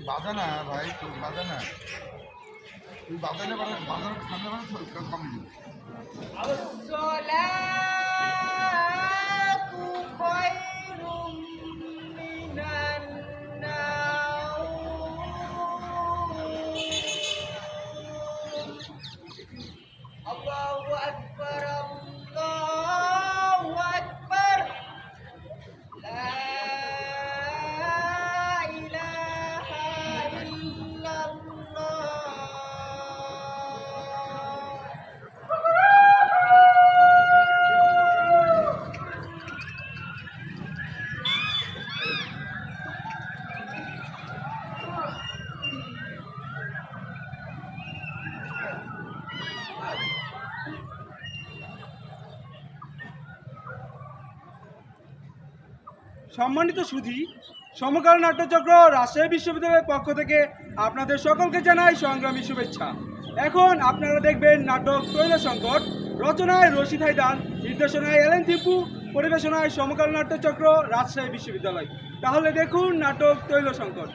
বাজা না ভাই, তুই বাজা না, তুই বাজালে বাজার ঠান্ডা মানে কম দিবি। Allahu Akbar, Allahu Akbar, La ilaha illallah. সম্মানিত সুধী, সমকাল নাট্যচক্র রাজশাহী বিশ্ববিদ্যালয়ের পক্ষ থেকে আপনাদের সকলকে জানাই সংগ্রামী শুভেচ্ছা। এখন আপনারা দেখবেন নাটক তৈল সংকট, রচনায় রশিদ হায়দার, নির্দেশনায় এলেন টিপু, পরিবেশনায় সমকাল নাট্যচক্র রাজশাহী বিশ্ববিদ্যালয়। তাহলে দেখুন নাটক তৈল সংকট।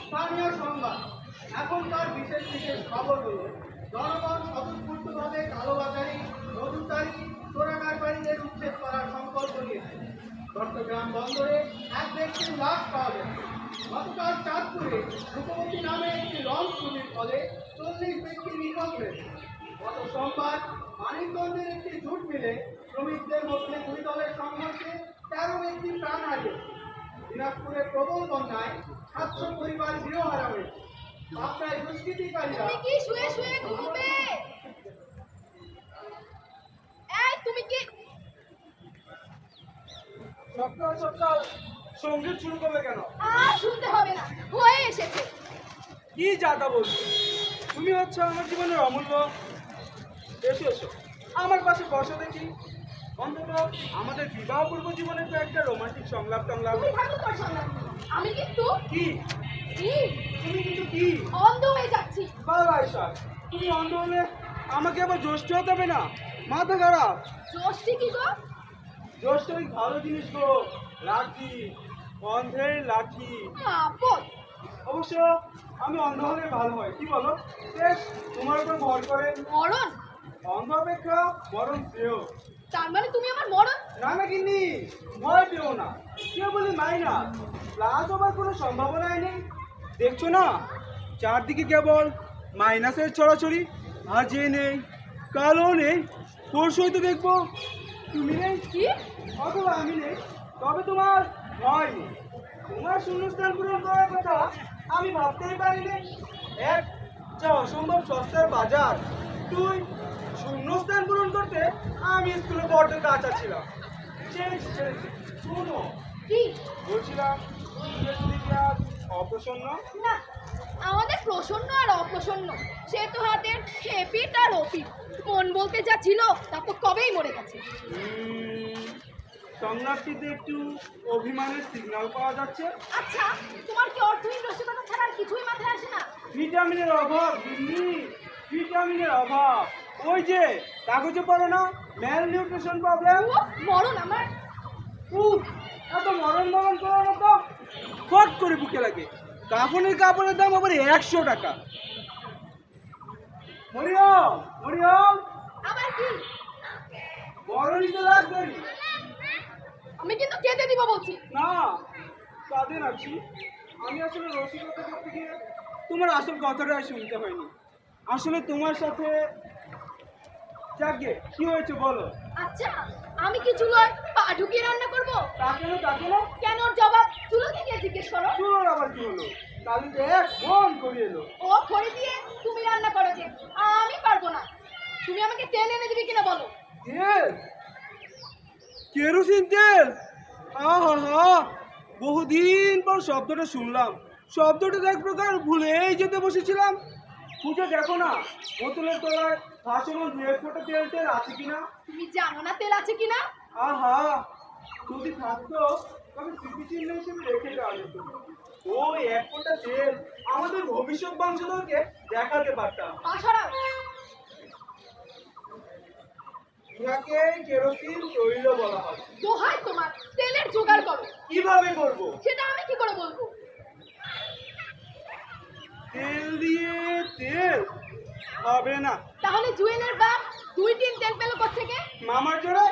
স্থানীয় সংবাদ। এখনকার বিশেষ বিশেষ খবরগুলো: জনগণ স্বতঃস্ফূর্তভাবে কালোবাজারি, মজুদারি, চোরাকারবারিদের উচ্ছেদ করার সংকল্প নিয়েছে। চট্টগ্রাম বন্দরে এক ব্যক্তির লাশ পাওয়া গেছে। গতকাল চাঁদপুরে রূপবতী নামে একটি লঞ্চ চুরির ফলে 40 ব্যক্তি নিখোঁজ হয়েছে। গত সোমবার মানিকগঞ্জের একটি জুট মিলে শ্রমিকদের মধ্যে দুই দলের সংঘর্ষে 13 ব্যক্তি প্রাণ হারিয়েছে। দিনাজপুরে প্রবল বন্যায় 700 পরিবার গৃহহারা হয়েছে। আপনার দুষ্কৃতিকারীরা তুমি কি শুয়ে শুয়ে ঘুমোবে? এই তুমি কি সকাল সকাল সঙ্গীত শুরু করবে কেন? আর শুনতে হবে না, হয়ে এসেছে। কি যাতা বলছো? তুমি হচ্ছে আমার জীবনের অমূল্য। এসো এসো, আমার পাশে বসো দেখি। অন্তত আমাদের বিবাহ পূর্ব জীবনের তো একটা রোমান্টিক সংলাপ টংলাপ। তুমি থাকো তোর সামনে। আমি কিন্তু কি কি তুমি কিন্তু কি অন্ধ হয়ে যাচ্ছি। বাবা এসব, তুমি অন্ধ হলে আমাকে আবার জ্যৈষ্ঠ হতে হবে না? মাথা খারাপ। ষষ্ঠী কি গো? জ্যৈষ্ঠ ওই ভালো জিনিস গো, লাঠি, অন্ধের লাঠি। আপদ। অবশ্য আমি অন্ধ হলে ভালো হয়, কি বলো? বেশ তোমার উপর ভর করে। মরণ? অন্ধ অপেক্ষা বরং শ্রেয়। তার মানে তুমি আমার মরণ? না না কিন্নি, ভয় পেও না। কেউ বলি মাইনা প্লাস হবার কোনো সম্ভাবনাই নেই। দেখছো না চারদিকে কেবল মাইনাসের ছড়াছড়ি। আজে নেই, কালও নেই, পরশুই তো দেখবো তুমি নেই কি? অথবা আমি নেই, তবে তোমার ভয় নেই। তোমার শূন্যস্থান পূরণ করার কথা আমি ভাবতেই পারিনি। এক যা অসম্ভব সস্তার বাজার, তুই শূন্যস্থান পূরণ করতে আমি স্কুলে বড্ড কাঁচা ছিলাম। ছেড়েছি ছেড়েছি। শোনো, কি? বলছিলাম তুমি কি আজ অপ্রসন্ন? না, আমাদের প্রসন্ন আর অপ্রসন্ন সে তো হাতের এপিট আর ওপিট। মন বলতে যা ছিল তা তো কবেই মরে গেছে। সংলাপটিতে একটু অভিমানের সিগন্যাল পাওয়া যাচ্ছে। আচ্ছা, তোমার কি অর্থহীন রসিকতা ছাড়া আর কিছুই মাথায় আসে না? ভিটামিনের অভাব দিল্লি, ভিটামিনের অভাব। ওই যে কাগজে পড়ো না, ম্যাল নিউট্রিশন প্রবলেম। ও মরণ আমার। এত মরণ মরণ করো না তো, ফট করে বুকে লাগে। কাপড়ের দাম আবার 100 টাকা। মরিয়ম মরিয়ম, আবার কি? বড়ই তো লাগবে আমি কিন্তু কেঁদে দিব বলছি। না। কাঁদে নাকি? আমি আসলে রসিকতা করতে গিয়ে তোমার আসল কথাটা শুনতে হয়নি। আসলে তোমার সাথে যাকে কি হয়েছে বলো। আচ্ছা, আমি কি চুলোয় পা ঢুকিয়ে রান্না করব? তাকে কেন? ওর জবাব চুলোকে গিয়ে জিজ্ঞেস করো। চুলোর আবার কি হলো? কালিতে এক ফোন করে এলো। ও খড়ি দিয়ে তুমি রান্না করো যে, আমি পারবো না। তুমি আমাকে তেল এনে দিবি কিনা বলো। তেল? কেরোসিন তেল? আহা, বহুদিন পর শব্দটা শুনলাম। শব্দটা এক প্রকার ভুলেই যেতে বসেছিলাম। খুঁজে দেখো না বোতলের তলায় ভাসমান 2 ফোঁটা তেল টেল আছে কিনা। তুমি জানো না তেল আছে কিনা? আহা, যদি থাকতো তবে স্মৃতিচিহ্ন হিসেবে রেখে দেওয়া যেত। ওই 1 ফোঁটা তেল আমাদের ভবিষ্যৎ বংশধরকে দেখাতে পারতাম। আশারা ইহাকে কেরোসিন তৈল বলা হয়। দোহাই তোমার, তেলের জোগাড় করো। কিভাবে করব? সেটা আমি কি করে বলবো? তেল দিয়ে তেল হবে না। তাহলে জুয়েলের বাপ 2 টিন তেল পেলো কোত্থেকে? মামার জোরে?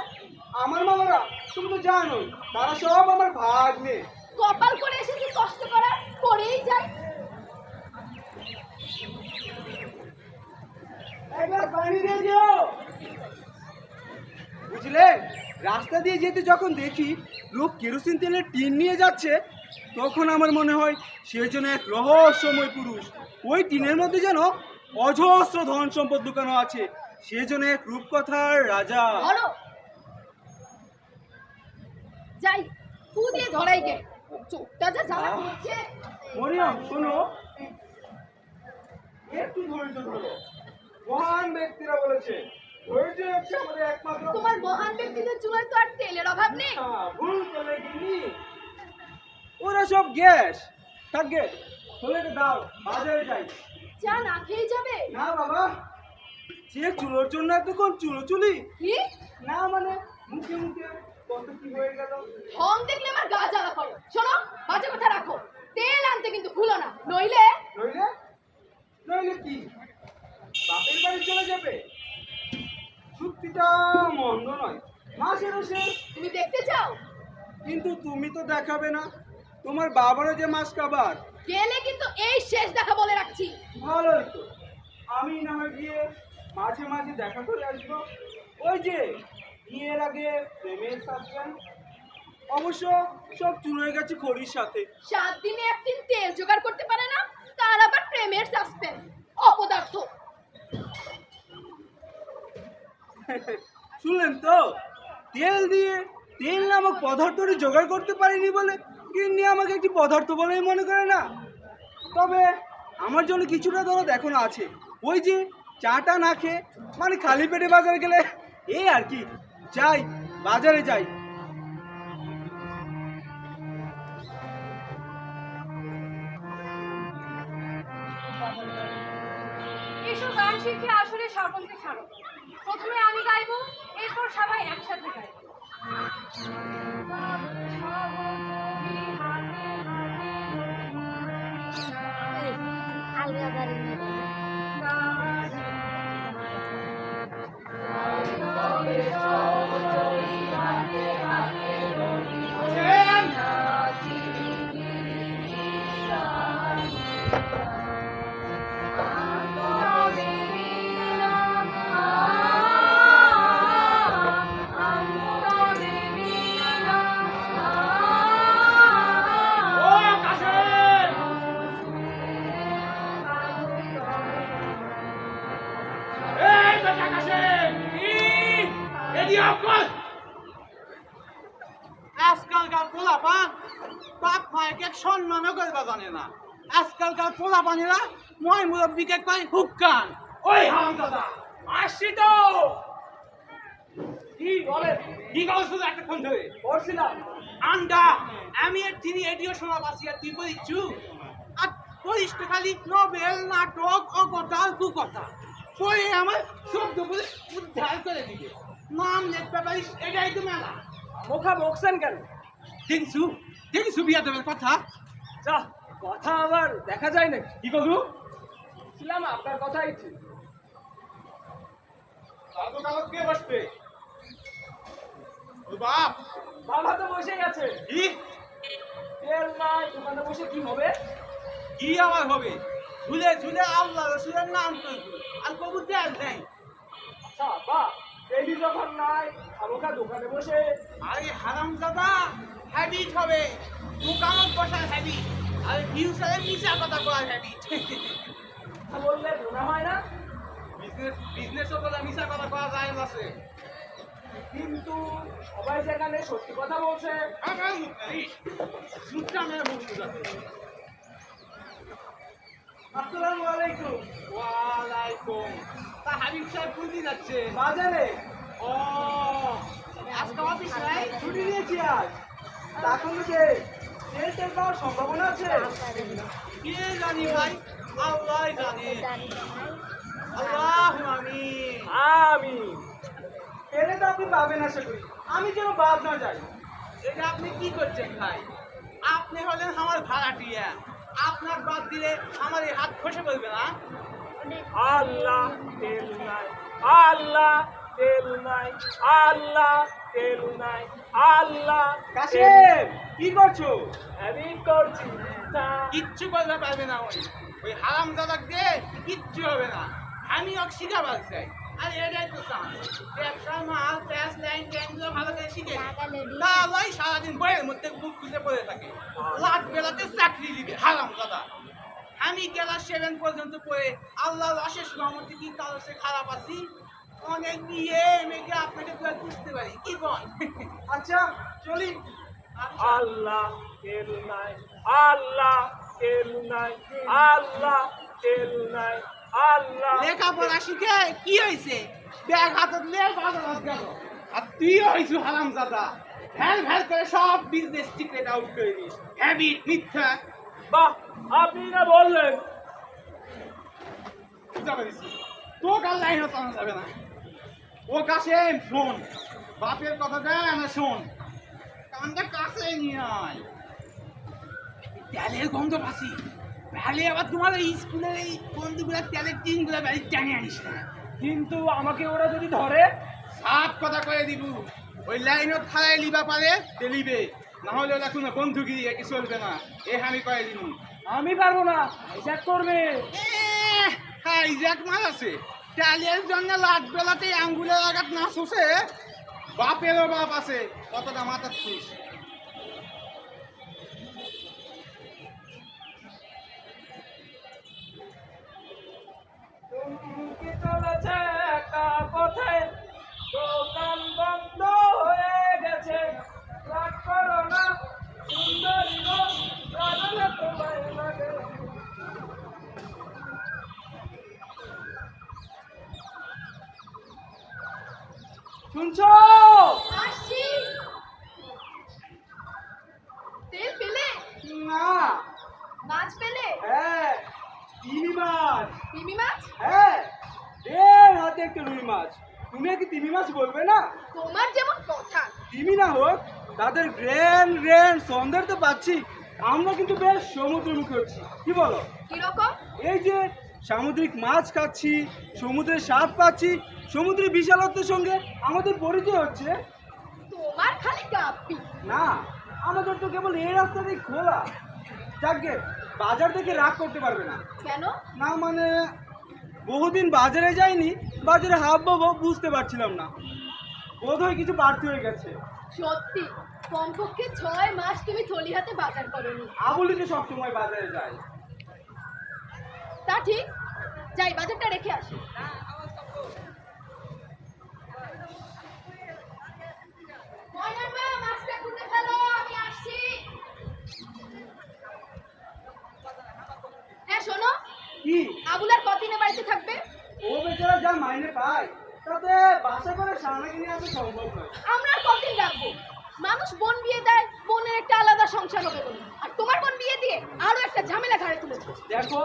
আমার মামারা তুমি তো জানো তারা সব আমার ভাগ্নে। কপাল করে এসেছি কষ্ট করার, করেই যাই। একবার পানি দিয়ে দিও। বুঝলেন, রাস্তা দিয়ে যেতে যখন দেখি লোক কেরোসিন তেলের টিন নিয়ে যাচ্ছে, তখন আমার মনে হয় সে যেন এক রহস্যময় পুরুষ। ওই টিনের মধ্যে যেন অজস্র ধন সম্পদ লুকানো আছে। সে যেন এক রূপকথার রাজা। ধরো। যাই, ফু দিয়ে ধরাই গে। চোখটা যা জ্বালা করছে। মরিয়ম শোনো, একটু ধৈর্য ধরো। মহান ব্যক্তিরা বলেছে ধৈর্য হচ্ছে আমাদের একমাত্র। তোমার মহান ব্যক্তিদের চুলায় তো আর তেলের অভাব নেই। ভুল চলে গিনি, ওরা সব গ্যাস থাকে। ছেলেকে দাও, বাজারে যাই। চা না খেয়ে যাবে? না বাবা, যে চুলোর জন্য এতক্ষণ চুলি কি? না মানে মুখে মুখে কত কি হয়ে গেল। ঢং দেখলে আমার গা জ্বালা করে। শোনো, বাজে কথা রাখো। তেল আনতে কিন্তু ভুলো না, নইলে। নইলে নইলে কি বাপের বাড়ি চলে যাবে? চুক্তিটা মন্দ নয়, মাসেরও শেষ। তুমি দেখতে চাও? কিন্তু তুমি তো দেখাবে না, তোমার বাবারও যে মাস কাবার। গেলে কিন্তু এই শেষ দেখা বলে রাখছি। ভালোই তো, আমি না হয় গিয়ে মাঝে মাঝে দেখা করে আসবো। ওই যে বিয়ের আগে প্রেমের সাসপেন্স, অবশ্য সব চুল হয়ে গেছে খড়ির সাথে। 7 দিনে 1 দিন তেল জোগাড় করতে পারে না, তার আবার প্রেমের সাসপেন্স। অপদার্থ। শুনলেন তো, তেল নামক পদার্থটি জোগাড় করতে পারিনি বলে গিন্নি আমাকে একটি পদার্থ বলেই মনে করে না। তবে আমার জন্য কিছুটা দরদ এখনো আছে। ওই যে চাটা না খেয়ে মানে খালি পেটে বাজারে গেলে এই আর কি। যাই, বাজারে যাই। এসব গান শিখে আসলে সকলকে স্বাগত। প্রথমে আমি গাইবো, এরপর সবাই একসাথে গাইবো। আজকালকার পোলাপান বাপ মায়েকে সম্মানও করবা জানে না। আজকালকার পোলাপানেরা মই মুরব্বীকে কয় হুক্কান। ওই হারামজাদা আসছি তো। কি বলে? কি করছো এতক্ষণ ধরে? বলছিলাম আন্ডা আমি এর তিনি এডিও শোনা পাচ্ছি আর তুই বলিচ্ছু। আর পড়িস তো খালি নোবেল, নাটক, অকথা, কুকথা পড়ে আমার শব্দ বলে উদ্ধার করে দিবে। নাম লিখতে পারিস, এটাই তো মেলা। মুখা বকছেন কেন? দেখছু বিয়া দেবের কথা। যা, কথা আবার দেখা যায় না। কি করলু? ছিলাম আপনার কথাই ঠিক। কাগজ কাগজ কে বসবে? ও বাপ, বাবা তো বসে গেছে। কি তেল নাই, দোকানে বসে কি হবে? কি আমার হবে? ঝুলে ঝুলে আল্লাহ রসুলের নাম করবো আর কবু দেয় নেই। আচ্ছা বা তেলই যখন নাই, আমাকে দোকানে বসে। আরে হারামজাদা, হ্যাবিট হবে। দোকানত বসার হ্যাবিট আর ফিউচারে মিশা কথা করার হ্যাবিট। বললে মনে হয় না, বিজনেসও বলে মিশা কথা করা যায় আছে। কিন্তু সবাই যেখানে সত্যি কথা বলছে। আমার সুটটা মেয়ে বলতে যাচ্ছে। আসসালামু আলাইকুম। ওয়ালাইকুম। তা হাবিব সাহেব কোন যাচ্ছে? বাজারে ও আজকে অফিস নাই? ছুটি নিয়েছি আজ। এখন যে তেল পাওয়ার সম্ভাবনা আছে। কে জানি ভাই, আল্লাহ জানে। আল্লাহু আমিন। আমি তেলে আপনি পাবেন আশা করি, আমি যেন বাদ না যাই। এটা আপনি কি করছেন ভাই? আপনি হলেন আমার ভাড়াটিয়া, আপনার বাদ দিলে আমার এই হাত খসে পড়বে না? আল্লাহ তেল নাই, আল্লাহ তেল নাই, আল্লাহ তেল নাই, আল্লাহ কাশেম, কি করছো? আমি করছি তা কিচ্ছু করতে পারবে না ওই হারাম দাদাক দিয়ে কিচ্ছু হবে না। আমি ওকে শিখাবার চাই, আর এটাই তো চান ব্যবসা মাল প্যাস লাইন ট্যাঙ্গুলো ভালো করে শিখে তাহলেই সারাদিন বইয়ের মধ্যে বুক খুঁজে পড়ে থাকে। লাট বেলাতে চাকরি দিবে হারাম দাদা। আমি ক্লাস 7 পর্যন্ত পড়ে আল্লাহর অশেষ রহমতে কি কারো সে খারাপ আছি, অনেক বিয়ে মেয়েকে আপনাকে তো আর বুঝতে পারি কি বল। আচ্ছা চলি। আল্লাহ তেল নাই, আল্লাহ তেল নাই, আল্লাহ তেল নাই, আল্লাহ লেখাপড়া শিখে কি হয়েছে? ব্যাগ হাতত নিয়ে বাজার গেল, আর তুইও হয়েছু হারাম দাদা। ভ্যাল ভ্যাল করে সব বিজনেস সিক্রেট আউট করে দিস, হ্যাবিট মিথ্যা। বাহ, আপনি না বললেন। যাবে দিছি তো কাল লাইনও চালানো যাবে না। ও কাছে শোন, বাপের কথা দেয় না শোন, কানটা কাছে নিয়ে আয়। তেলের গন্ধ পাচ্ছি, ভ্যালে আবার তোমার এই স্কুলের এই বন্ধুগুলা তেলের টিনগুলা বাড়ি টানে আনিস না। কিন্তু আমাকে ওরা যদি ধরে? সাফ কথা করে দিব, ওই লাইনত খাড়াই লিবা পারে লিবে, না হলে ওরা কোনো বন্ধুগিরি একে চলবে না। এ আমি কয়ে দিব। আমি পারবো না, হিসাব করবে। হ্যাঁ ইজাক মার আছে, টালিয়ার জন্য লাট বেলাতে আঙ্গুলের আঘাত না শুষে বাপেরও বাপ আছে, কতটা মাথার খুশ। কি চলেছে একা পথে, দোকান বন্ধ হয়ে গেছে, রাগ করো না সুন্দরী গো, রাগলে তোমায় লাগে। শুনছো? আসছি। তেল পেলে? না। মাছ পেলে? হ্যাঁ, তিমি মাছ। তিমি মাছ? হ্যাঁ, এর হাতে একটা রুই মাছ। তুমি কি তিমি মাছ বলবে না? তোমার যেমন কথা। তিমি না হোক, তাদের গ্র্যান্ড গ্র্যান্ড সন্দেহ তো পাচ্ছি। আমরা কিন্তু বেশ সমুদ্রের মুখে হচ্ছি, কি বলো? কিরকম? এই যে সামুদ্রিক মাছ খাচ্ছি, সমুদ্রের স্বাদ পাচ্ছি, সমুদ্রের বিশালত্বের সঙ্গে আমাদের পরিচয় হচ্ছে। তোমার খালি গাপ্পি। না, আমাদের তো কেবল এই রাস্তাতেই খোলা। যাকে বাজার থেকে রাগ করতে পারবে না। কেন? না মানে বহুদিন বাজারে যাইনি, বাজারে হাব বাবু বুঝতে পারছিলাম না, বোধহয় কিছু বাড়তি হয়ে গেছে। সত্যি, কমপক্ষে 6 মাস তুমি থলি হাতে বাজার করোনি। আবুলি তো সবসময় বাজারে যায়। তা ঠিক, যাই বাজারটা রেখে আসি। ময়নার মা, মাছটা কুটে ফেলো, আমি আসছি। হ্যাঁ শোনো, কি? আবুল আর কতদিনে বাড়িতে থাকবে? ও বেচারা যা মাইনে পায় তাতে বাসা করে সামনে কিনে আসা সম্ভব নয়। আমরা আর কতদিন রাখবো? মানুষ বোন বিয়ে দেয়, বোনের একটা আলাদা সংসার হবে বলে, আর তোমার বোন বিয়ে দিয়ে আরো একটা ঝামেলা ঘাড়ে তুলেছে। দেখো,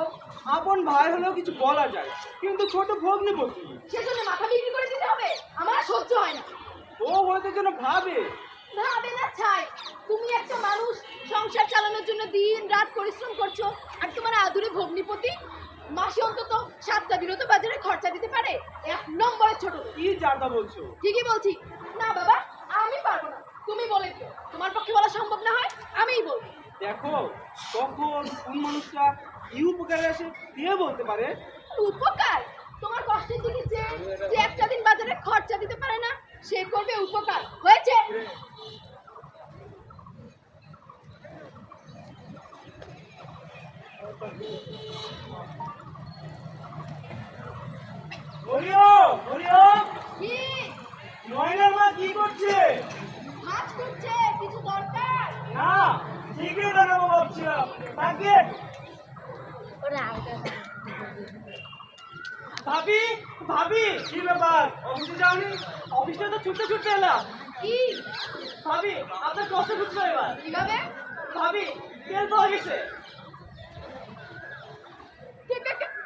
আপন ভাই হলেও কিছু বলা যায়, কিন্তু ছোট ভগ্নি বলতে সেজন্য মাথা বিক্রি করে দিতে হবে? আমার আর সহ্য হয় না। ও হয়তো যেন ভাবে। ভাবে না ছাই, তুমি একটা মানুষ সংসার চালানোর জন্য দিন রাত পরিশ্রম করছো, আর তোমার আদুরে ভগ্নিপতি মাসে অন্তত 7টা বিরত বাজারে খরচা দিতে পারে। 1 নম্বরের ছোট লোক। কি জানতা বলছো? ঠিকই বলছি। না বাবা, আমি পারবো না, তুমি বলে দিও। তোমার পক্ষে বলা সম্ভব না হয় আমিই বলবো। দেখো, কখন কোন মানুষটা কি উপকারে আসে কে বলতে পারে। উপকার? তোমার কষ্টের দিকে যে একটা দিন বাজারে খরচা দিতে পারে না, সে করবে উপকার। হয়েছে? হরিওম, হরিওম। কি? নয়নার মা কি করছে? মাছ করছে, কিছু দরকার? না, সিগারেট আনাবো ভাবছিলাম। তাকে ভাবি, ভাবি কি ব্যাপার? অফিসে যাওনি? অফিসে তো ছুটতে ছুটতে এলাম। কি? ভাবি, আপনার কষ্ট হচ্ছে এবার। কিভাবে? ভাবি, তেল পাওয়া গেছে।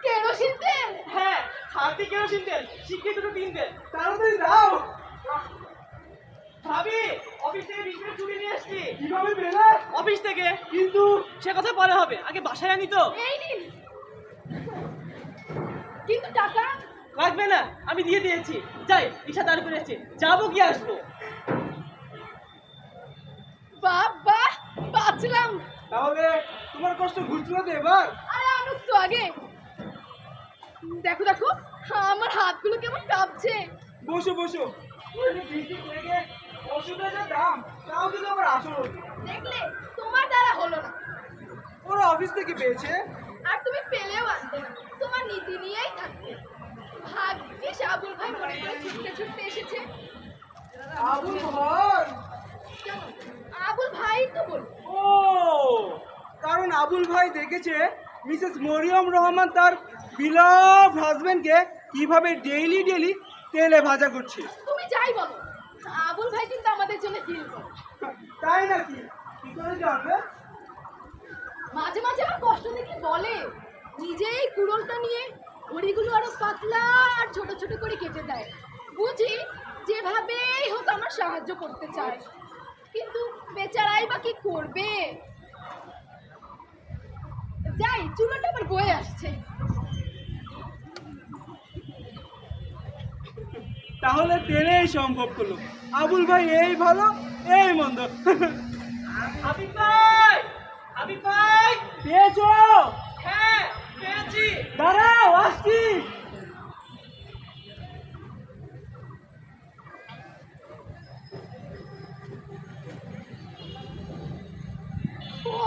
কেরোসিন তেল? হ্যাঁ, খাঁটি কেরোসিন তেল, শিখে দুটো 3 তেল। তাড়াতাড়ি দাও। ভাবি অফিস থেকে বিকেলে ছুটি নিয়ে এসছি। কিভাবে পেলে? অফিস থেকে। কিন্তু সে কথা পরে হবে, আগে বাসায় আনি তো। এই নিন। কিন্তু টাকা? লাগবে না, আমি দিয়ে দিয়েছি। যাই, রিক্সা দাঁড় করেছি, যাবো কি আসবো। বাবা, বাঁচলাম। তাহলে তোমার কষ্ট ঘুরছিল তো এবার? আরে আনুক তো আগে। দেখো দেখো, আমার হাতগুলো কেমন কাঁপছে। বসো বসো। ওষুধের যা দাম, তাও কিন্তু আমার আসল ওষুধ। দেখলে, তোমার দ্বারা হলো না। ওরা অফিস থেকে পেয়েছে। আর তুমি পেলেও আনতে না, তোমার নীতি নিয়েই থাকতে। ভাগ্যিস আবুল ভাই মনে করে ছুটতে ছুটতে এসেছে। আবুল ভাই? কেন? আবুল ভাই তো বল। ও, কারণ আবুল ভাই দেখেছে মিসেস মরিয়ম রহমান তার বিলাভ হাজবেন্ডকে কিভাবে ডেইলি তেলে ভাজা করছে। তুমি যাই বলো, আবুল ভাই কিন্তু আমাদের জন্য ফিল করে। তাই নাকি? কি করে জানবে? মাঝে মাঝে আমার কষ্ট দেখে বলে, নিজেই কুড়োলটা নিয়ে ঘড়িগুলো আরো পাতলা আর ছোট ছোট করে কেটে দেয়। বুঝি যেভাবেই হোক আমার সাহায্য করতে চায়, কিন্তু বেচারাই বা কি করবে। যাই, চুলোটা আবার বয়ে আসছে। তাহলে তেলেই সম্ভব হলো। আবুল ভাই এই ভালো এই মন্দ। হাবিব ভাই, হাবিব ভাই। পেয়েছো? হ্যাঁ, পেয়েছি। দাঁড়াও, আসছি।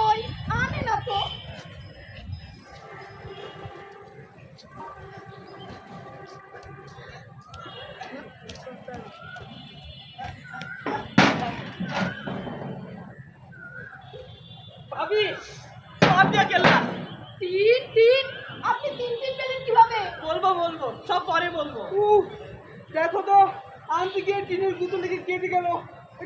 ওই আনে না তো। ভাবি, সব দিয়ে গেলা। তিন আপনি তিন পেলেন কিভাবে? বলবো বলবো, সব পরে বলবো। দেখো তো, আনতে গিয়ে টিনের বোতল থেকে কেটে গেল।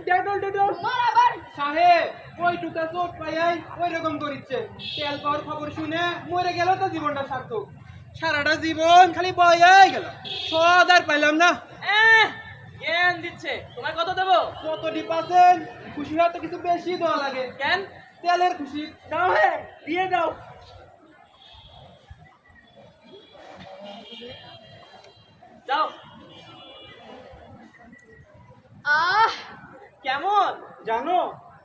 ডেটল। তোমার আবার সাহেব, ওই টুকা চোট পাইয়াই ওই রকম করিচ্ছে। তেল পাওয়ার খবর শুনে মরে গেল তো জীবনটা সার্থক। সারাটা জীবন খালি বয়াই গেল, সদ আর পাইলাম না। জ্ঞান দিচ্ছে। তোমার কত দেবো? কতটি পাচ্ছেন? খুশি হওয়া তো কিছু বেশি দেওয়া লাগে। কেন? তেলের খুশি। দাও, হে দিয়ে দাও। যাও। আহ, কেমন? জানো,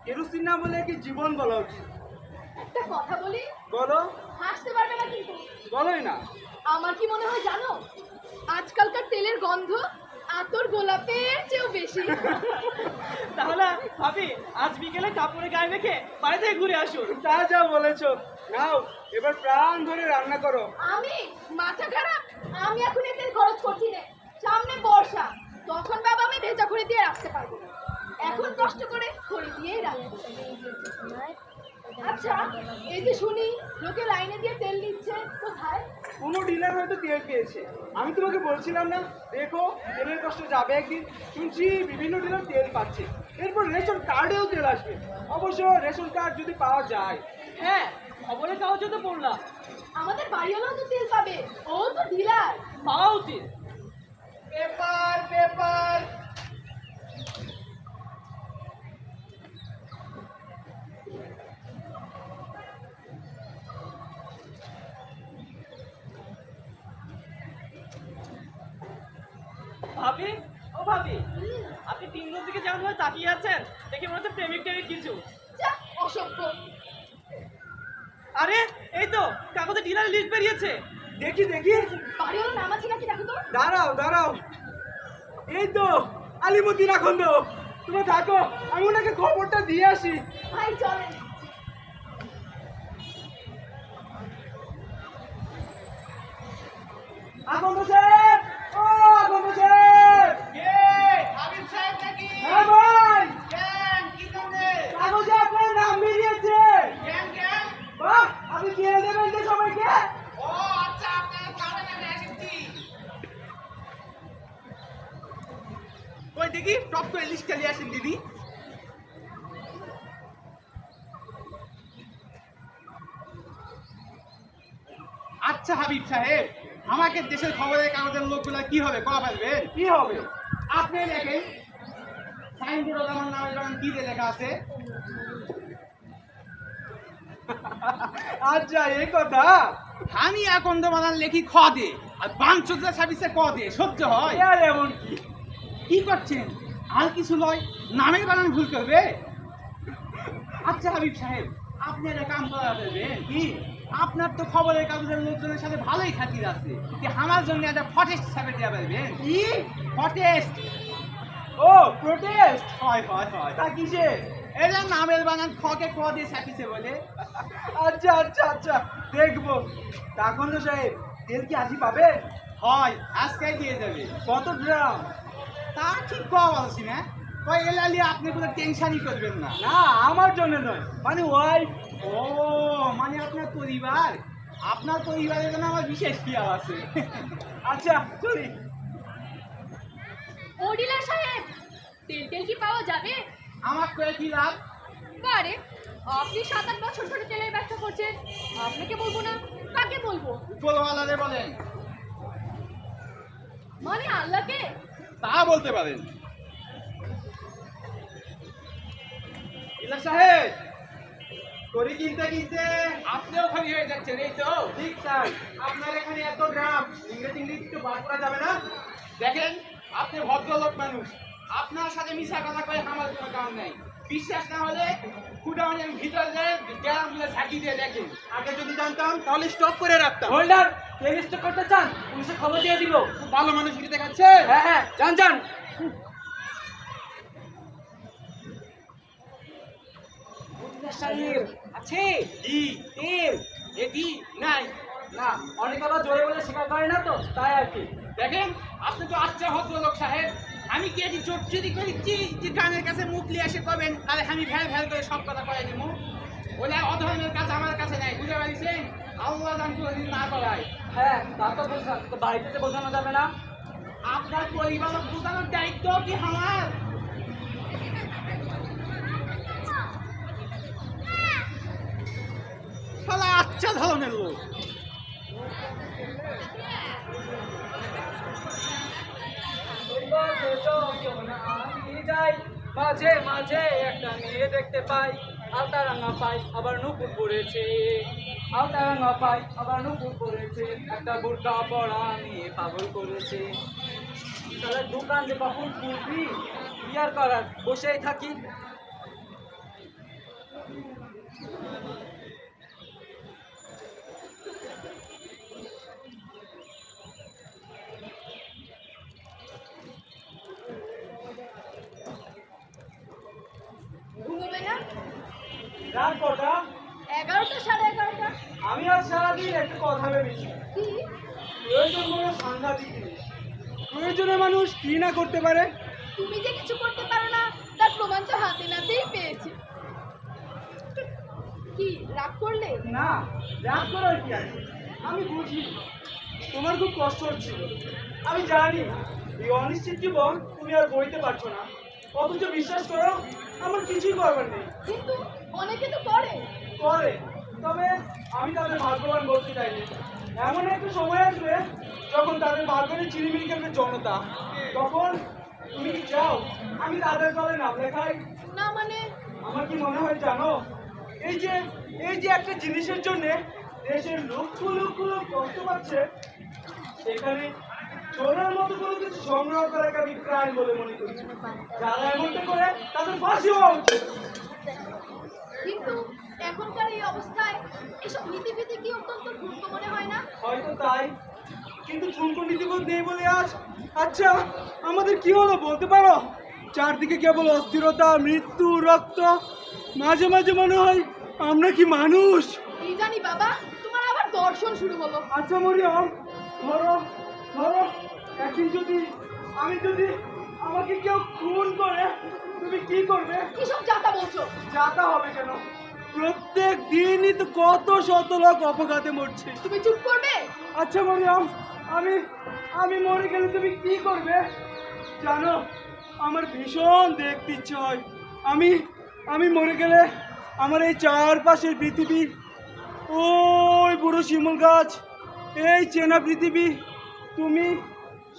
কেরোসিন না বলে কি জীবন বলা উচিত। একটা কথা বলি, বলো। হাসতে পারবে না কিন্তু। বলোই না। আমার কি মনে হয় জানো, আজকালকার তেলের গন্ধ আতর গোলাপের চেয়েও বেশি। তাহলে ভাবি, আজ বিকেলে কাপড়ে গায়ে রেখে বাড়ি থেকে ঘুরে আসুন। তা যা বলেছো। নাও, এবার প্রাণ ধরে রান্না করো। আমি মাথা খারাপ, আমি এখন এতে খরচ করছি না। সামনে বর্ষা, তখন বাবা আমি ভেজা খড়ি দিয়ে রাখতে পারবো না। এখন কষ্ট করে খড়ি দিয়েই রাখবো। আচ্ছা, এই যে শুনি লোকে লাইনে দিয়ে তেল নিচ্ছে, কোথায়? কোনো ডিলার হয়তো তেল পেয়েছে। আমি তোমাকে বলছিলাম না, দেখো তেলের কষ্ট যাবে একদিন। শুনছি বিভিন্ন ডিলার তেল পাচ্ছে, এরপর রেশন কার্ডেও তেল আসবে। অবশ্য রেশন কার্ড যদি পাওয়া যায়। হ্যাঁ, খবরের কাগজে তো পড়লাম। আমাদের বাড়িওয়ালাও তো তেল পাবে, ও তো ডিলার। পাওয়া উচিত। পেপার। ভাবি, ও ভাবি, আপনি তিনজন দিকে যেমন ভাবে তাকিয়ে আছেন, দেখে মনে হচ্ছে প্রেমিক কিছু। যা, অসভ্য। আরে এই তো কাগজে ডিলার লিস্ট বেরিয়েছে। দেখি। বাড়িওয়ালা নাম আছে নাকি দেখো তো। দাঁড়াও। এই তো আলিমুদ্দিন আকন্দ। তুমি থাকো, আমি ওনাকে খবরটা দিয়ে আসি। ভাই চলেন। আকন্দ সাহেব, ও আকন্দ সাহেব। হাবিব সাহেব নাকি? হ্যাঁ ভাই, কেন কি কারণে? কাগজে আপনার নাম বেরিয়েছে। কেন? বাহ, আপনি দিয়ে দেবেন যে সবাইকে। ও আচ্ছা, আপনারা খাবেন, আমি এসেছি। ওই দেখি টপ করে লিস্টটা নিয়ে আসেন দিদি। আচ্ছা হাবিব সাহেব, আমাকে দেশের খবরের কাগজের লোকগুলা কি হবে কয়া ফেলবেন? কি হবে? আপনি দেখেন সাইনবোর্ডে আমার নামের বাগান কি দিয়ে লেখা আছে? আচ্ছা এই কথা। আমি এখন তো বানান লেখি খ দে, আর বাঞ্চোদরা সার্ভিসে ক দে, সহ্য হয়? আর এমন কি? কি করছেন? আর কিছু নয়, নামের বানান ভুল করবে? আচ্ছা হাবিব সাহেব, আপনি একটা কাম করা দেবেন কি? আপনার তো খবরের কাগজের লোকজনের সাথে ভালোই খাতির আছে, যে আমার জন্য একটা ফটেস্ট ছাপে দেওয়া পারবেন কি? ফটেস্ট। ও প্রোটেস্ট। হয় হয় হয়। তা কিসে? এটা নামের বানান খকে ক দিয়ে ছাপিছে বলে। আচ্ছা আচ্ছা আচ্ছা দেখবো। তা খন্দ সাহেব তেল কি আজই পাবে? হয়, আজকেই দিয়ে যাবে। কত গ্রাম? তা ঠিক কওয়া বলছি না, কই এলালি আপনি কোনো টেনশনই করবেন না। না আমার জন্য নয়, মানে ওয়াইফ। ও মানে আপনার পরিবার, আপনার পরিবারের জন্য আমার বিশেষ খেয়াল আছে। আচ্ছা চলি। ও ডিলার সাহেব, তেল তেল কি পাওয়া যাবে? আমার কয়ে কি লাভ? বারে, আপনি 7-8 বছর ধরে তেলের ব্যবসা করছেন, আপনাকে বলবো না কাকে বলবো? উপরওয়ালারে বলেন। মানে আল্লাহকে? তা বলতে পারেন। ইলা সাহেব, করি কিনতে কিনতে আপনিও খালি হয়ে যাচ্ছেন, এই তো? ঠিক স্যার। আপনার এখানে এত গ্রাম, ইংরেজি একটু বার করা যাবে না? দেখেন, আপনি ভদ্রলোক মানুষ, আপনার সাথে মিশা কথা কয়ে আমার কোনো কাম নেই। বিশ্বাস না হলে কুডাউনের ভিতরে গ্রামগুলো ঝাঁকি দিয়ে দেখেন। আগে যদি জানতাম তাহলে স্টপ করে রাখতাম। হোল্ডার, তেল স্টক করতে চান? পুলিশে খবর দিয়ে দিব। খুব ভালো মানুষ কি দেখাচ্ছে। হ্যাঁ হ্যাঁ যান যান। সাহেব আছে কি তেল? এটি নাই? না, অনেক আবার জোরে বলে স্বীকার করে না তো, তাই আর কি। দেখেন, আপনি তো আচ্ছা ভদ্রলোক সাহেব, আমি কি এটি চোর চুরি করেছি যে কানের কাছে মুখ নিয়ে এসে করবেন, তাহলে আমি ভ্যাল ভ্যাল করে সব কথা কয়ে দিব? ওরা অধর্মের কাজ আমার কাছে নাই, বুঝতে পারছেন? আল্লাহ দান কোনোদিন না করায়। হ্যাঁ তা তো বলছেন, তো বাড়িতে বোঝানো যাবে না? আপনার পরিবার বোঝানোর দায়িত্ব কি আমার? শালা আচ্ছা ধরনের লোক। মাঝে মাঝে একটা মেয়ে দেখতে পাই, আলতা রাঙা পাই আবার নুপুর পড়েছে, আলতা রাঙা পাই আবার নুপুর পড়েছে, একটা বোরকা পড়া নিয়ে পাগল করেছে। তাহলে দোকান যে কখন খুলবি, বিয়ার করার বসেই থাকি। ঘুমোবে না? রাত কটা? 11টা 11:30টা। আমি আর সারাদিন একটা কথা ভেবেছি, কি? প্রয়োজন কোনো সাংঘাতিক জিনিস। প্রয়োজনে মানুষ কি না করতে পারে। তুমি যে কিছু করতে পারো না তার প্রমাণ তো হাতে নাতেই পেয়েছি। কি রাগ করলে? না, রাগ করার কি আছে? আমি বুঝি তোমার খুব কষ্ট হচ্ছিল। আমি জানি এই অনিশ্চিত জীবন তুমি আর বইতে পারছো না, অথচ বিশ্বাস করো আমার কিছুই করবার নেই। কিন্তু অনেকে তো করে। করে, তবে আমি তাদের ভাগ্যবান বলতে চাইনি। এমন একটা সময় আসবে যখন তাদের ভাগ্যে চিনিমিনি খেলবে জনতা, তখন তুমি কি চাও আমি তাদের দলে নাম লেখাই? না মানে? আমার কি মনে হয় জানো, এই যে একটা জিনিসের জন্য দেশের লক্ষ লক্ষ লোক কষ্ট পাচ্ছে, সেখানে চোরের মতো কোনো কিছু সংগ্রহ করাকে আমি ক্রাইম বলে মনে করি। যারা এমনটা করে তাদের ফাঁসি হওয়া উচিত। কিন্তু এখনকার এই অবস্থায় এসব নীতিভীতি কি অত্যন্ত ঠুনকো মনে হয় না? হয়তো তাই, কিন্তু ঠুনকো নীতিবোধ নেই বলে আজ। আচ্ছা আমাদের কি হলো বলতে পারো? চারদিকে কেবল অস্থিরতা, মৃত্যু, রক্ত। মাঝে মাঝে মনে হয় আমরা কি মানুষ? কি জানি বাবা, তোমার আবার দর্শন শুরু হলো। আচ্ছা মরিয়ম, ধরো ধরো একদিন যদি আমাকে কেউ খুন করে, তুমি কি করবে? কিসব যাতা বলছো? যাতা হবে কেন? প্রত্যেক দিনই তো কত শত লোক অপঘাতে মরছে। তুমি চুপ করবে? আচ্ছা মরিয়ম, আমি মরে গেলে তুমি কি করবে? জানো, আমার ভীষণ দেখতে ইচ্ছে হয় আমি মরে গেলে আমার এই চারপাশের পৃথিবী, ওই বুড়ো শিমুল গাছ, এই চেনা পৃথিবী, তুমি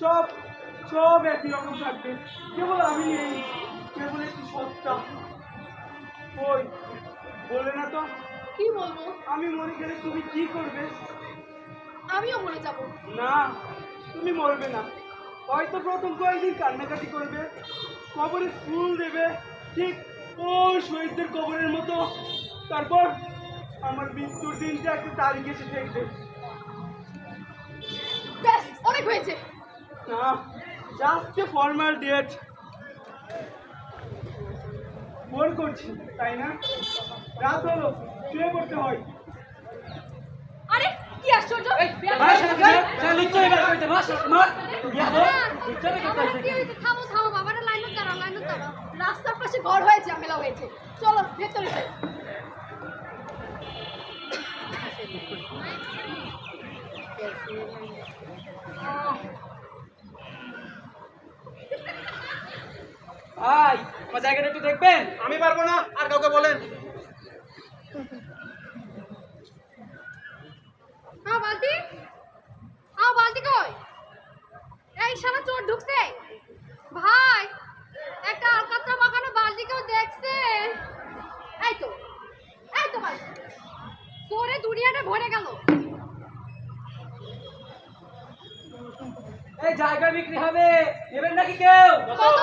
সব একই রকম থাকবে, কেবল আমি নেই। কেবল একটি সত্তা। ওই বলে না তো, কি বলবো? আমি মরে গেলে তুমি কি করবে? আমিও মরে যাব। না, তুমি মরবে না। হয়তো প্রথম কয়েকদিন কান্নাকাটি করবে, কবরে ফুল দেবে, ঠিক ওই শহীদদের কবরের মতো। তারপর আমার মৃত্যুর দিনটা একটা তারিখ এসে দেখবে। ব্যাস, অনেক হয়েছে। না, just a formal date. Bore করছি তাই না? রাত হলো, শুয়ে পড়তে হয়। আরে কি আশ্চর্য! থামো থামো, বাবারা লাইনত দাঁড়াও, লাইনত দাঁড়াও। রাস্তার পাশে ঘর হয়ে ঝামেলা হয়েছে, চলো ভেতরে যাই। ভাই আমার জায়গাটা একটু দেখবেন। আমি পারবো না, আর কাউকে বলেন। বালতি বালতি কই? এই শালা চোর ঢুকছে। ভাই একটা আলকাতরা মাখানো বালতি কেউ দেখছে? এই তো ভাই, চোরে দুনিয়াটা ভরে গেল। এই জায়গা বিক্রি হবে, নেবেন নাকি কেউ? কত?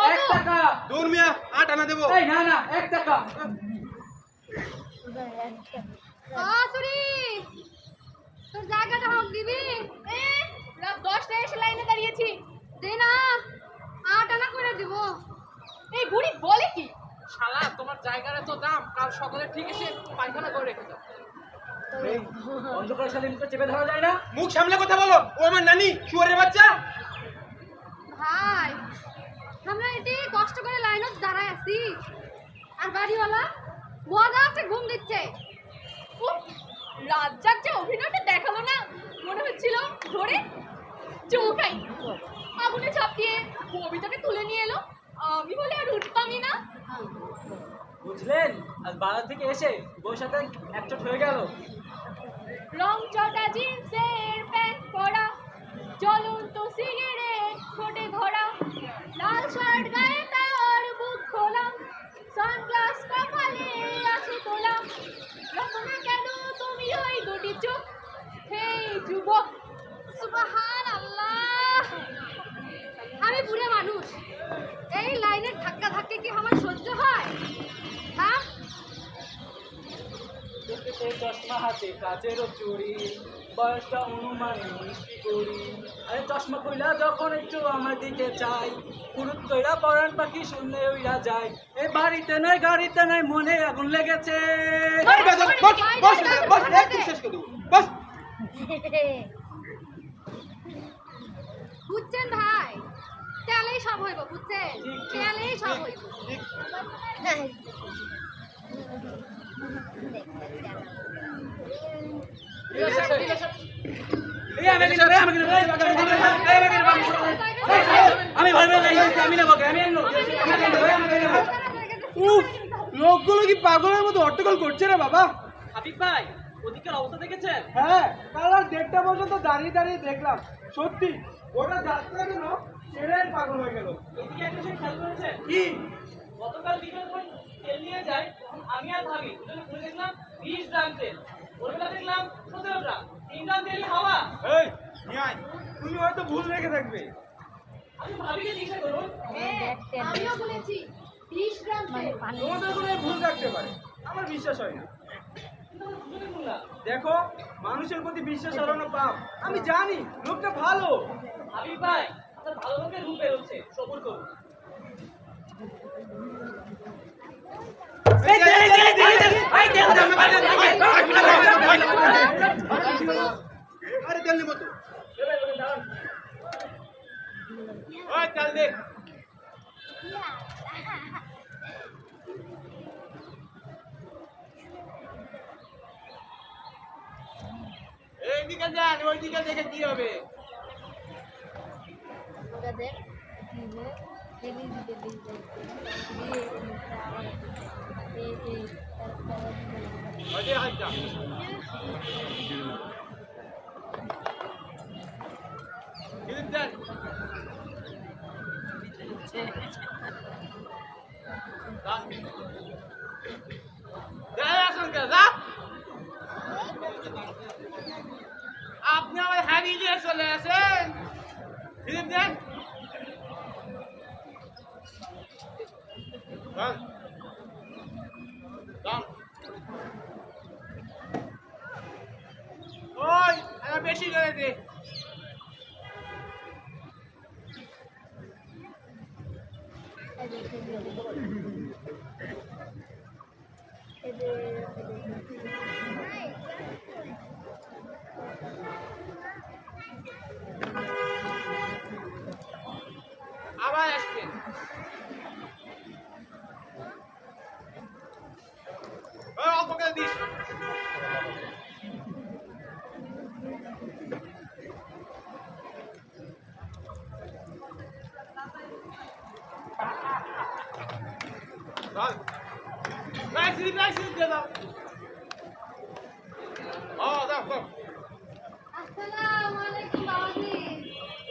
1 টাকা। দূর মিয়া, 8 আনা দেবো। এই না না, 1 টাকা। আসুরি তোর জায়গাটা হক দিবি? রাত 10টায় এসে লাইনে দাঁড়িয়েছি। দে না, 8 আনা করে দিব। এই বুড়ি বলে কি? শালা তোমার জায়গার এত দাম, কাল সকালে ঠিক এসে পায়খানা করে রেখে দাও। এই অন্ধকার শালী মুখে চেপে ধরা যায় না? মুখ সামলে কথা বলো, ও আমার নানি, শুয়ারের বাচ্চা। ভাই আমরা এটি কষ্ট করে লাইনত দাঁড়ায় আছি, আর বাড়িওয়ালা মজা আছে ঘুম দিচ্ছে। উফ, রাজ্জাক যে অভিনয়টা দেখালো না, মনে হচ্ছিল ধরে চৌকাই আগুনে ঝাঁপিয়ে কবিতাকে তুলে নিয়ে এলো। আমি বলে আর উঠতামই না। বুঝলেন, আজ বাজার থেকে এসে বউর সাথে একচোট হয়ে গেল। রং চটা জিন্সের প্যান্ট পরা, জ্বলন্ত সিগারেট ঠোঁটে ধরা, লাল শার্ট গায়ে তার বুক খোলা, সানগ্লাস কপালে আছে তোলা। রকম না কেন তুমি ওই দুটি চোখ, হে যুবক। সুবহানাল্লাহ, আমি বুড়ে মানুষ, এই লাইনের ধাক্কা ধাক্কি কি আমার সহ্য হয়? হ্যাঁ, চোখেতে চশমা হাতে কাচেরও চুরি, বয়সটা অনুমানিক কি করি। আরে চশমা খুইলা যখন একটু আমার দিকে চাই, পুরুত কইরা পরাণ পাখি শুনলে উইরা যায়। এই বাড়িতে নয় গাড়িতে নয়, মনে আগুন লেগেছে। বুঝছেন ভাই, তেলেই সব হইব, বুঝছেন? তেলেই সব হইব। আমি ভালো আমি নেবো, আমি উফ, লোকগুলো কি পাগলের মতো হট্টগোল করছে না বাবা? হাবিব ভাই, ওদিকের অবস্থা দেখেছেন? হ্যাঁ, কাল রাত 1টা পর্যন্ত দাঁড়িয়ে দাঁড়িয়ে দেখলাম। সত্যি ওটা যাত্রা কেন ছেড়ে পাগল হয়ে গেল। এদিকে একটা সে খেয়াল করেছেন? কি? গতকাল বিকেল যখন তেল নিয়ে যায়, আমি আর ভাবি দুজনে ঘুরে দেখলাম 20 ড্রাম তেল, ওরা দেখলাম 17 ড্রাম, 3 ড্রাম তেলই হাওয়া। এই নিয়াই, তুমি হয়তো ভুল রেখে থাকবে। আমি ভাবিকে জিজ্ঞাসা করুন। হ্যাঁ, আমিও বলেছি 20 গ্রাম তেল। তোমাদের কোনো ভুল থাকতে পারে, আমার বিশ্বাস হয় না। দুজনে বললাম, দেখো, মানুষের প্রতি বিশ্বাস হারানো পাপ। আমি জানি লোকটা ভালো। হাবিব ভাই, আপনার ভালো লোকের রূপ বেরোচ্ছে, সবুর করুন। আরে তেল নেবো তো। ওই তেল দে। এইদিকে যান, ওইদিকে দেখে কি হবে? ওইদিকে হাতটা। ক্লিপ দেন। চলে আসেন ফিল্ম দেন ওই আর বেশি করে দে আবার আসবেন অল্প করে দিস রাইস দিয়ে দাও দাও আসসালামু আলাইকুম বাবাজি।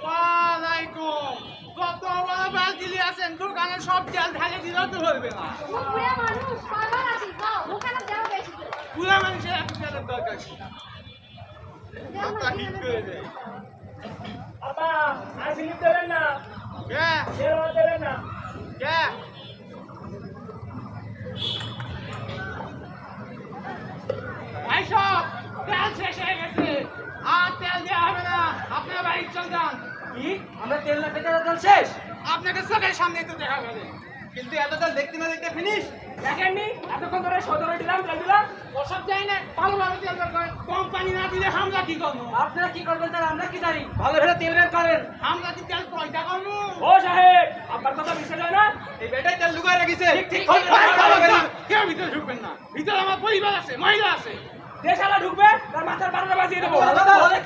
ওয়ালাইকুম কত বড় বালতি আছেন দোকানে সব তেল ঢালে দিলেও তো হবে না ও বুড়া মানুষ কয়বার আসি যাও ওখানে যাও বেশি করে। পুরা মানুষের এত তেলের দরকার কি যাও মাথা হিট করে দেয় আপা আর ফিল্ম দেবেন না, কে এরও দেবেন না। কে ভাই সব তেল শেষ হয়ে গেছে আর তেল দেওয়া হবে না আপনার বাড়ির চল যান কি আমরা তেল না পেতে তেল শেষ? আপনাকে চোখের সামনে তো দেখা গেলে কিন্তু এত তেল দেখতে না দেখতে ফিনিশ দেখেননি? এতক্ষণ ধরে সদরে দিলাম তেল দিলাম। ওসব যাই না ভালোভাবে তেল বের করেন কোম্পানি না দিলে আমরা কি করবো আপনারা কি করবেন তার আমরা কি জানি? ভালো ভেবে তেল বের করেন। আমরা কি তেল পয়সা করবো ও সাহেব আপনার কথা বিশ্বাস হয় না? এই বেটাই তেল লুকায় রেখেছে। ঠিক কেউ ভিতরে ঢুকবেন না ভিতরে আমার পরিবার আছে মহিলা আছে দেশালা ঢুকবে তার মাথার বারোটা বাজিয়ে দেবো।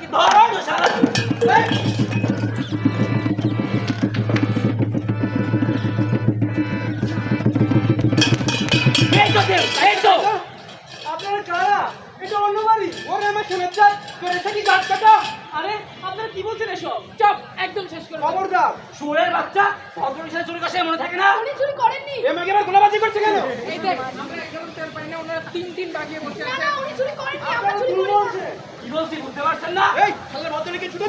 কি এই তো তেল, এই তো। আপনারা কারা? এটা অন্য বাড়ি। ওরে আমার খেমের চাই। করেছে কি গাছ কাটা? আরে আপনারা কি বলছেন এসব? চুপ, একদম শেষ করে দাও। খবরদার। শুয়োরের বাচ্চা ভদ্রমিশাল চুরি করছে মনে থাকে না? উনি চুরি করেননি। এ মাকে আবার গোলাবাজি করছে কেন? এই দেখ আমরা একদম তেল পাই না ওনারা তিন বাগিয়ে বসে না না উনি চুরি করেননি আমরা চুরি কি করি বলছে? কি বলছি বুঝতে পারছেন না? এই তাহলে ভদ্রলোকে ছুটে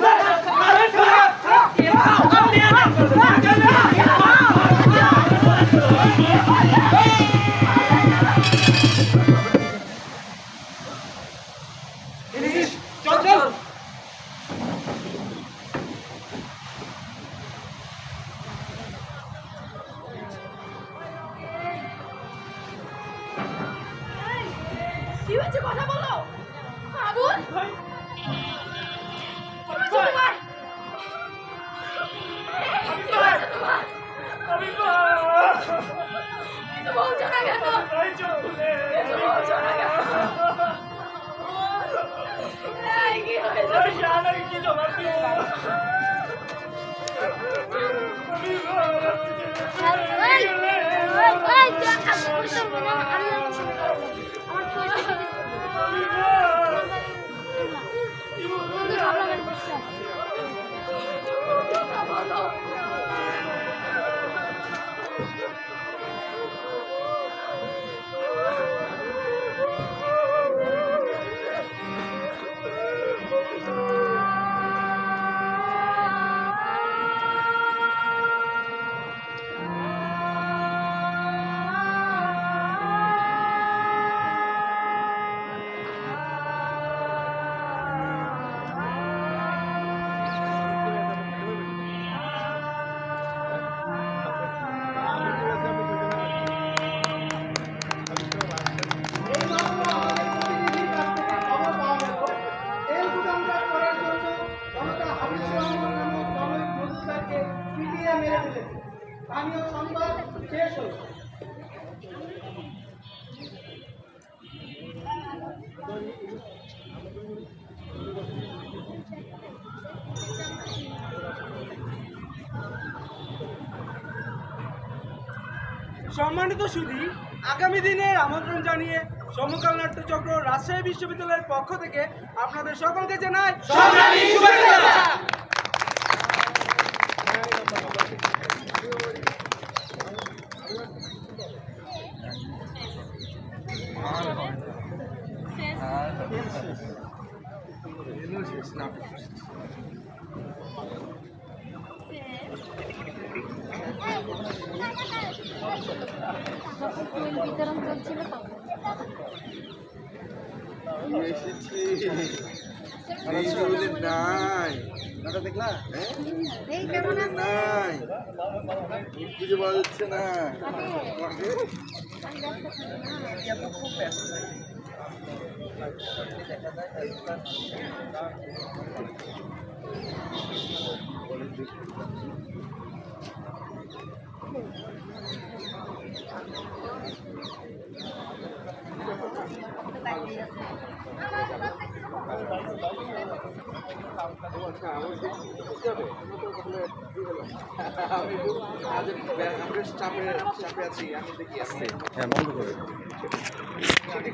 চল চল। কি হয়েছে কথা বলো আবুল কি হয়েছে তোমার? কি হয়েছে তোমার? কিছু বলছো না কেন? কিছু বলছো না কেন? এই, কি হয়েছে? কথা বলো। স্থানীয় সংবাদ শেষ হল। সম্মানিত সুধী, আগামী দিনের আমন্ত্রণ জানিয়ে সমকাল নাট্যচক্র রাজশাহী বিশ্ববিদ্যালয়ের পক্ষ থেকে আপনাদের সকলকে জানাই সংগ্রামী শুভেচ্ছা। শেষ বিতরণ চলছিল তো এসেছি এই নাই নাটক দেখলা? এই কেমন আছে নাই খুঁজে পাওয়া যাচ্ছে না হ্যাঁ, বন্ধ করে। চাপে